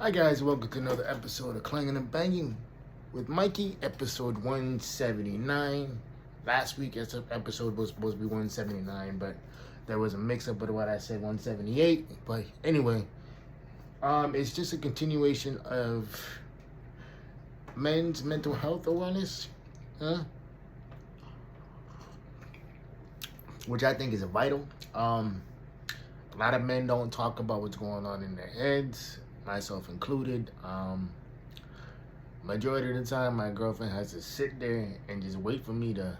Hi guys, welcome to another episode of Clangin and Bangin with Mikey, episode 179. Last week episode was supposed to be 179, but there was a mix-up with what I said, 178. But anyway, it's just a continuation of men's mental health awareness, which I think is vital. A lot of men don't talk about what's going on in their heads, myself included. Majority of the time, my girlfriend has to sit there and just wait for me to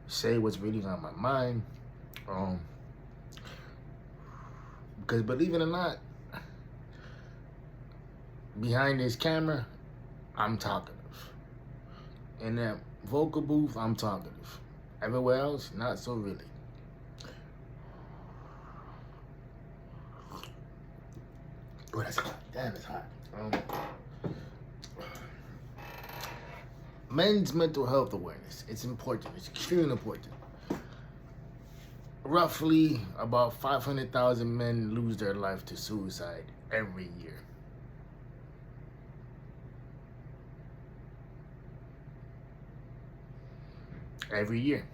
say what's really on my mind. Because believe it or not, behind this camera, I'm talkative. In that vocal booth, I'm talkative. Everywhere else, not so really. Oh, that's hot. Damn, it's hot. Men's mental health awareness. It's important. It's extremely important. Roughly about 500,000 men lose their life to suicide every year. Every year.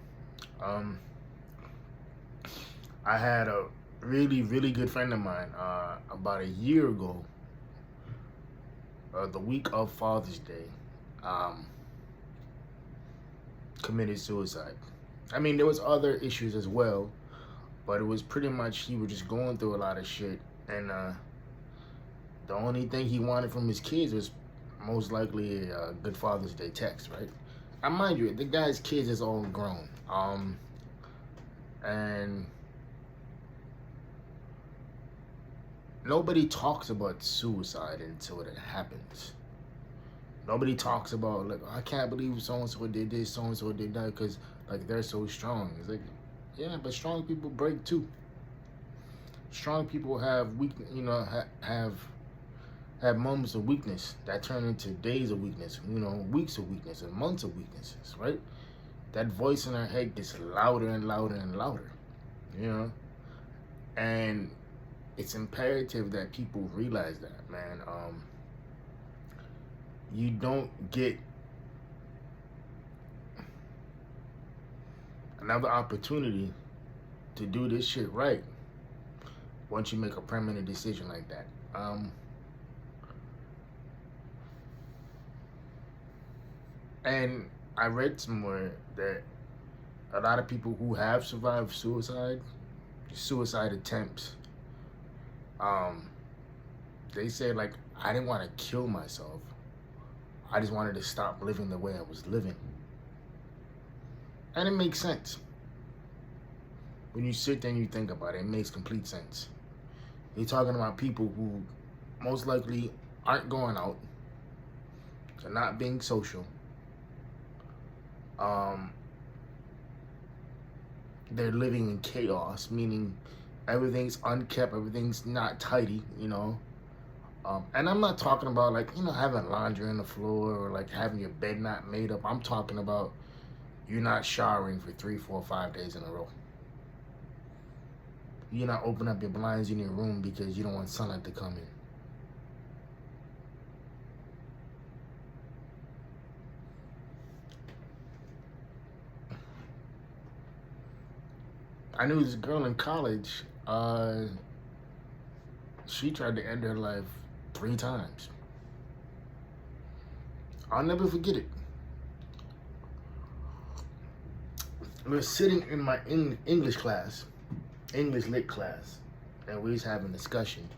I had a really good friend of mine about a year ago, the week of Father's Day, committed suicide. I mean, there was other issues as well, but it was pretty much he was just going through a lot of shit, and the only thing he wanted from his kids was most likely a good Father's Day text, right? And mind you, the guy's kids is all grown, and nobody talks about suicide until it happens. Nobody talks about, like, I can't believe so-and-so did this, so-and-so did that, because, like, they're so strong. It's like, yeah, but strong people break too. Strong people have have moments of weakness that turn into days of weakness, weeks of weakness and months of weaknesses, right? That voice in our head gets louder and louder and louder, and it's imperative that people realize that, man. You don't get another opportunity to do this shit right once you make a permanent decision like that. And I read somewhere that a lot of people who have survived suicide attempts, they said, like, I didn't want to kill myself. I just wanted to stop living the way I was living. And it makes sense. When you sit there and you think about it, it makes complete sense. You're talking about people who most likely aren't going out. They're not being social. They're living in chaos, meaning everything's unkept, everything's not tidy, and I'm not talking about, like, having laundry on the floor or, like, having your bed not made up. I'm talking about you're not showering for 3, 4, 5 days in a row. You're not opening up your blinds in your room because you don't want sunlight to come in. I knew this girl in college, she tried to end her life 3 times. I'll never forget it. We were sitting in my English lit class, and we was having a discussion,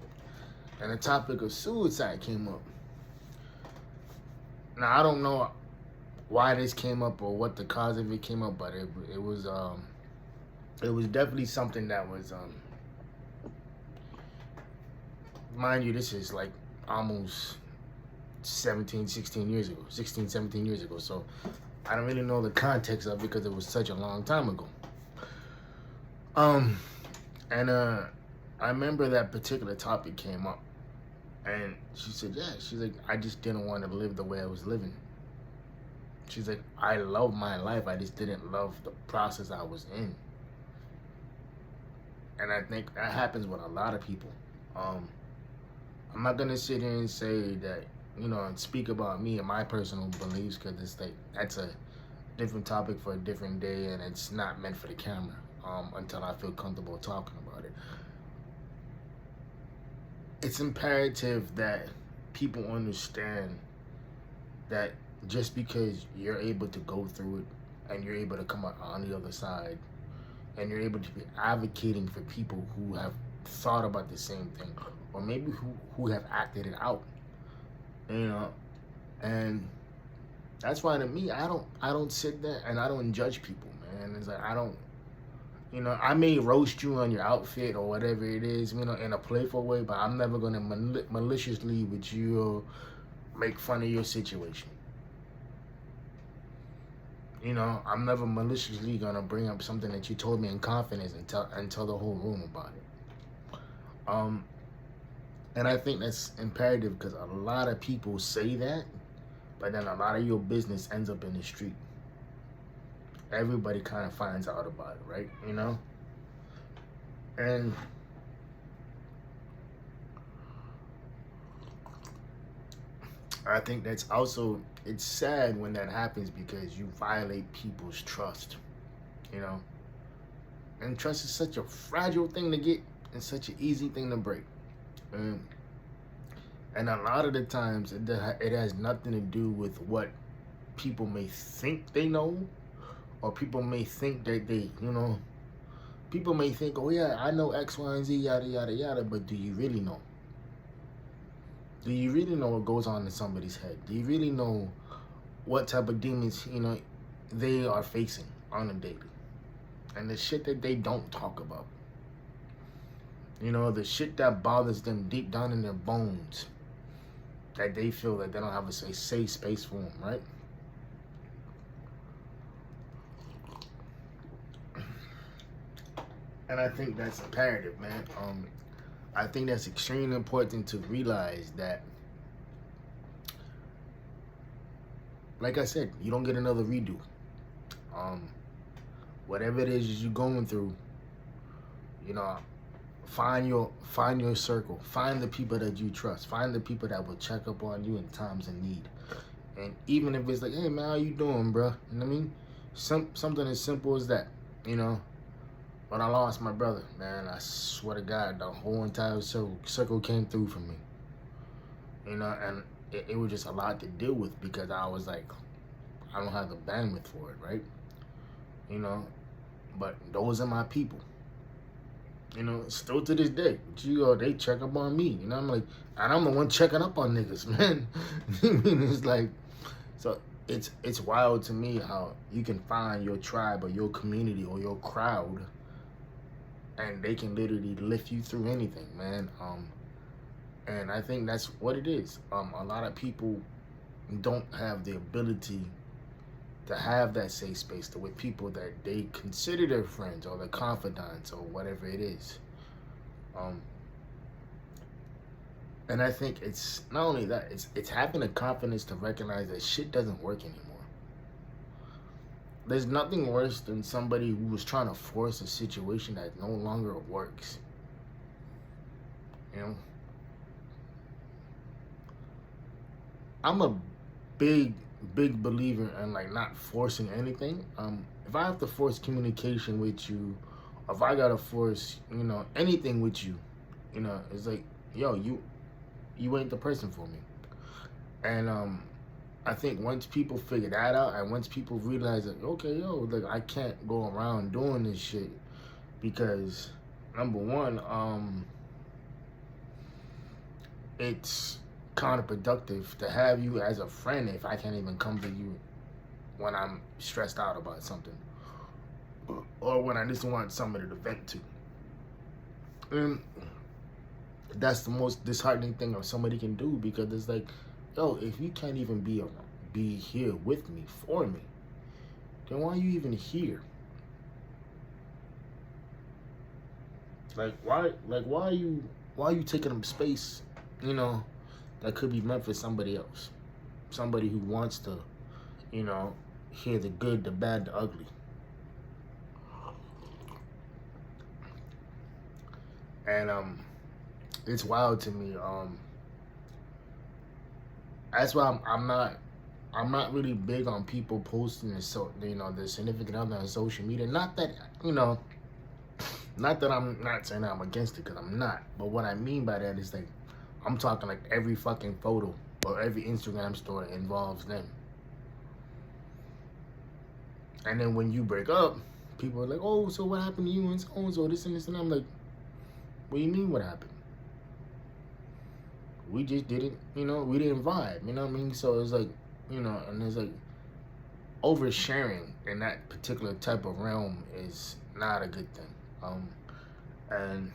and the topic of suicide came up. Now, I don't know why this came up or what the cause of it came up, but it was definitely something that was, mind you, this is like almost 16, 17 years ago. So I don't really know the context of it because it was such a long time ago. And I remember that particular topic came up, and she said, yeah, she's like, I just didn't want to live the way I was living. She's like, I love my life, I just didn't love the process I was in. And I think that happens with a lot of people. I'm not gonna sit here and say that, and speak about me and my personal beliefs, because it's like that's a different topic for a different day, and it's not meant for the camera. Until I feel comfortable talking about it. It's imperative that people understand that just because you're able to go through it and you're able to come out on the other side and you're able to be advocating for people who have thought about the same thing, or maybe who have acted it out, and that's why to me, I don't sit there and I don't judge people, man. It's like I don't, I may roast you on your outfit or whatever it is, in a playful way, but I'm never gonna maliciously with you or make fun of your situation. I'm never maliciously gonna bring up something that you told me in confidence and tell the whole room about it. And I think that's imperative, because a lot of people say that, but then a lot of your business ends up in the street. Everybody kind of finds out about it, right? And I think that's also, it's sad when that happens, because you violate people's trust, and trust is such a fragile thing to get and such an easy thing to break. And a lot of the times it has nothing to do with what people may think they know, or people may think that people may think, oh yeah, I know X, Y, and Z, yada, yada, yada, but do you really know? Do you really know what goes on in somebody's head? Do you really know what type of demons, they are facing on a daily? And the shit that they don't talk about. The shit that bothers them deep down in their bones, that they feel that they don't have a safe space for them, right? And I think that's imperative, man. I think that's extremely important to realize that, like I said, you don't get another redo. Whatever it is you're going through, find your circle. Find the people that you trust. Find the people that will check up on you in times of need. And even if it's like, hey man, how you doing, bro? You know what I mean? Something as simple as that. When I lost my brother, man, I swear to God, the whole entire circle came through for me. And it was just a lot to deal with, because I was like, I don't have the bandwidth for it, right? But those are my people. Still to this day, they check up on me. I'm like, and I'm the one checking up on niggas, man. It's like, so it's wild to me how you can find your tribe or your community or your crowd, and they can literally lift you through anything, man. And I think that's what it is. A lot of people don't have the ability to have that safe space with people that they consider their friends or their confidants or whatever it is. And I think it's not only that, it's having the confidence to recognize that shit doesn't work anymore. There's nothing worse than somebody who was trying to force a situation that no longer works. I'm a big believer in like not forcing anything. If I have to force communication with you, or if I gotta force, anything with you, it's like, yo, you ain't the person for me. And I think once people figure that out, and once people realize that, okay, yo, like I can't go around doing this shit, because number one, it's counterproductive to have you as a friend if I can't even come to you when I'm stressed out about something, or when I just want somebody to vent to. And that's the most disheartening thing of somebody can do, because it's like, yo, if you can't even be here with me, for me, then why are you even here? Why are you taking up space, that could be meant for somebody else, somebody who wants to, hear the good, the bad, the ugly. And it's wild to me. That's why I'm not really big on people posting their significant other on social media. Not that not that I'm not saying that I'm against it, because I'm not. But what I mean by that is, like, I'm talking like every fucking photo or every Instagram story involves them. And then when you break up, people are like, oh, so what happened to you and so this and this, and I'm like, what do you mean what happened? We just didn't, we didn't vibe, you know what I mean? So it's like, and it's like, oversharing in that particular type of realm is not a good thing. And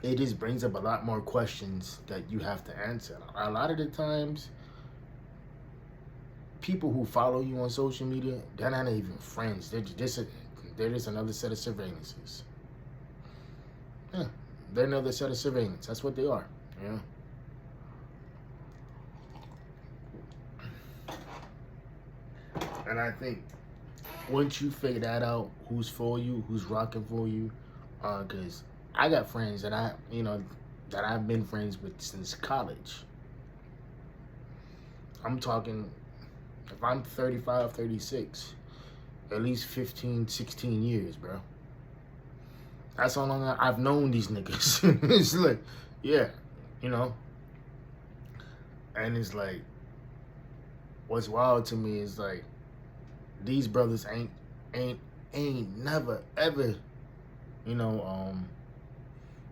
it just brings up a lot more questions that you have to answer. A lot of the times, people who follow you on social media, they're not even friends. They're just another set of surveillances. Yeah, they're another set of surveillance. That's what they are. Yeah. And I think once you figure that out, who's for you, who's rocking for you, because I got friends that that I've been friends with since college. I'm talking, if I'm 35, 36, at least 15, 16 years, bro. That's how long I've known these niggas. It's like, yeah, And it's like, what's wild to me is like, these brothers ain't never ever,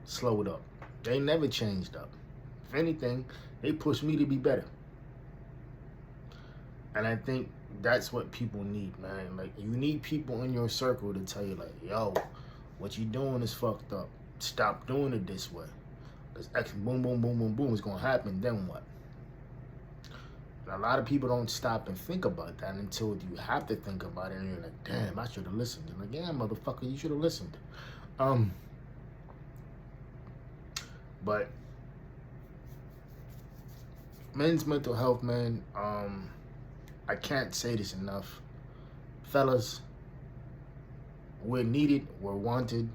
slowed up. They never changed up. If anything, they pushed me to be better. And I think that's what people need, man. Like, you need people in your circle to tell you, like, yo, what you doing is fucked up. Stop doing it this way. Because X, boom, boom, boom, boom, boom is going to happen. Then what? And a lot of people don't stop and think about that until you have to think about it. And you're like, damn, I should have listened. And like, yeah, motherfucker, you should have listened. But men's mental health, man, I can't say this enough. Fellas, we're needed, we're wanted.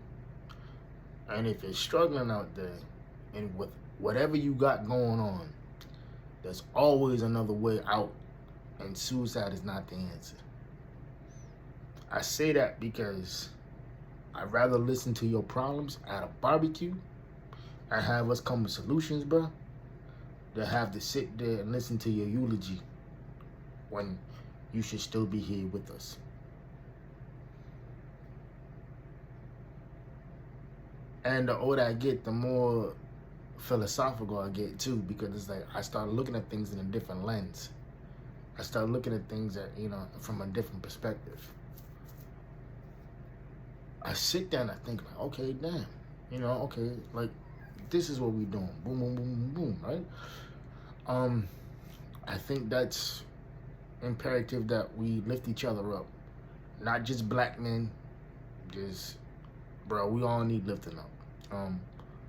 And if you're struggling out there, and with whatever you got going on, there's always another way out, and suicide is not the answer. I say that because I'd rather listen to your problems at a barbecue and have us come with solutions, bro, than have to sit there and listen to your eulogy when you should still be here with us. And the older I get, the more philosophical I get too, because it's like I start looking at things in a different lens. I start looking at things that, from a different perspective. I sit down and I think like, okay, damn, okay, like, this is what we doing. Boom, boom, boom, boom, boom, right? I think that's imperative that we lift each other up. Not just black men, just, bro, we all need lifting up.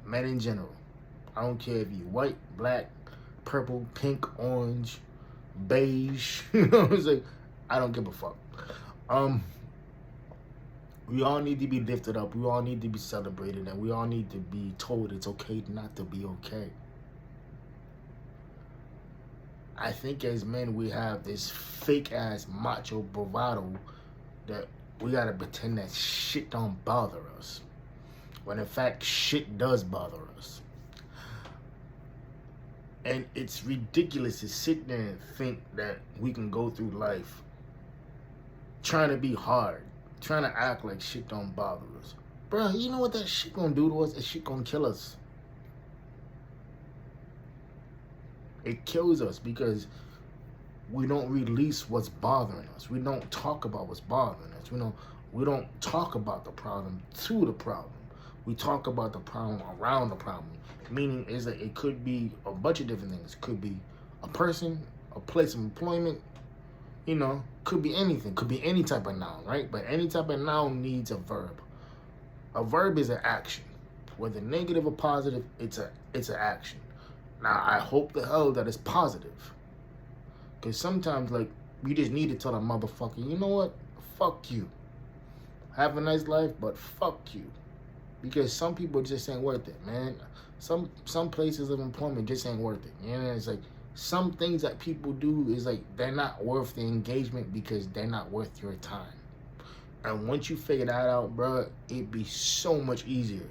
Men in general. I don't care if you're white, black, purple, pink, orange, beige, it's like, I don't give a fuck. We all need to be lifted up. We all need to be celebrated, and we all need to be told it's okay not to be okay. I think as men, we have this fake-ass macho bravado that we gotta pretend that shit don't bother us, when in fact, shit does bother us. And it's ridiculous to sit there and think that we can go through life trying to be hard, trying to act like shit don't bother us. Bro, you know what that shit gonna do to us? That shit gonna kill us. It kills us because we don't release what's bothering us. We don't talk about what's bothering us. We don't talk about the problem to the problem. We talk about the problem around the problem. Meaning is that it could be a bunch of different things. It could be a person, a place of employment, could be anything. Could be any type of noun, right? But any type of noun needs a verb. A verb is an action. Whether negative or positive, it's an action. Now, I hope the hell that it's positive. Because sometimes, like, you just need to tell a motherfucker, you know what? Fuck you. Have a nice life, but fuck you. Because some people just ain't worth it, man. Some places of employment just ain't worth it. It's like, some things that people do is like they're not worth the engagement because they're not worth your time. And once you figure that out, bro, it'd be so much easier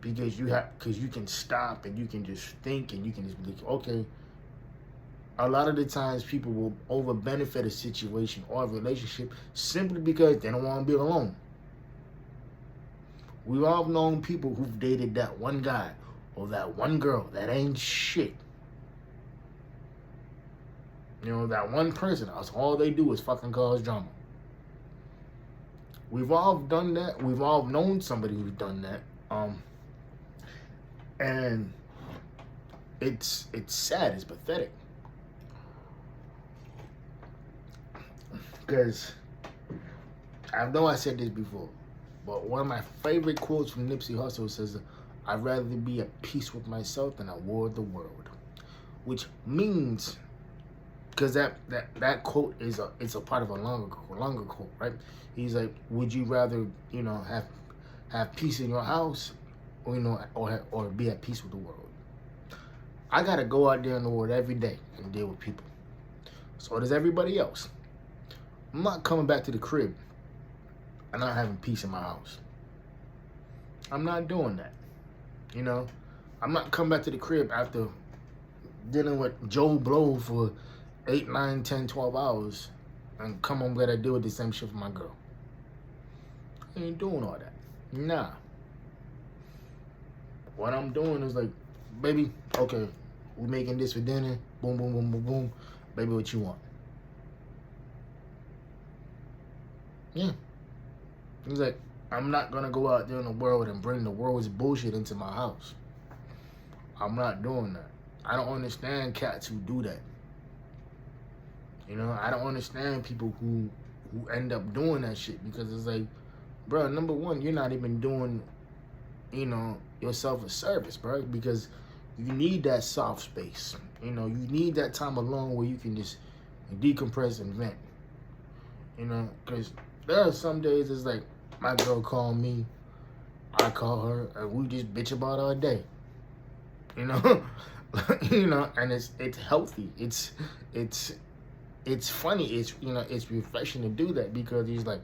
because you can stop and you can just think and you can just be like, okay. A lot of the times people will over benefit a situation or a relationship simply because they don't want to be alone. We've all known people who've dated that one guy or that one girl that ain't shit. You know, that one person, that's all they do is fucking cause drama. We've all done that. We've all known somebody who's done that. And it's sad, it's pathetic. Because I know I said this before, but one of my favorite quotes from Nipsey Hussle says, "I'd rather be at peace with myself than at war with the world," which means, because that quote is a part of a longer quote, right? He's like, would you rather have peace in your house, or be at peace with the world? I gotta go out there in the world every day and deal with people. So does everybody else. I'm not coming back to the crib and not having peace in my house. I'm not doing that. I'm not coming back to the crib after dealing with Joe Blow for 8, 9, 10, 12 hours and come home gotta deal with the same shit for my girl. I ain't doing all that. Nah. What I'm doing is like, baby, okay, we making this for dinner. Boom, boom, boom, boom, boom. Baby, what you want? Yeah. He's like, I'm not gonna go out there in the world and bring the world's bullshit into my house. I'm not doing that. I don't understand cats who do that. I don't understand people who end up doing that shit because it's like, bro, number one, you're not even doing, yourself a service, bro, because you need that soft space. You need that time alone where you can just decompress and vent. Because there are some days it's like my girl call me, I call her, and we just bitch about our day. And it's healthy. It's funny. It's refreshing to do that because he's like,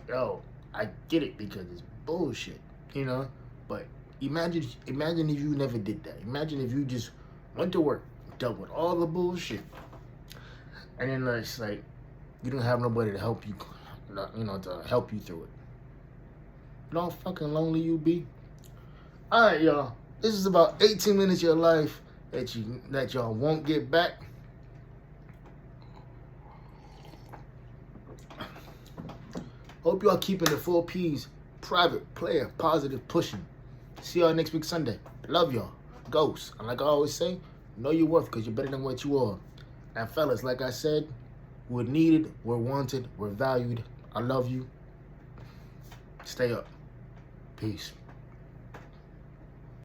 yo, I get it because it's bullshit. But imagine if you never did that. Imagine if you just went to work, dealt with all the bullshit, and then it's like you don't have nobody to help you, to help you through it. You know how fucking lonely you be? All right, y'all. This is about 18 minutes of your life that y'all won't get back. Hope y'all keeping the 4 P's private, player, positive, pushing. See y'all next week Sunday. Love y'all. Ghosts. And like I always say, know your worth because you're better than what you are. And fellas, like I said, we're needed, we're wanted, we're valued. I love you. Stay up. Peace.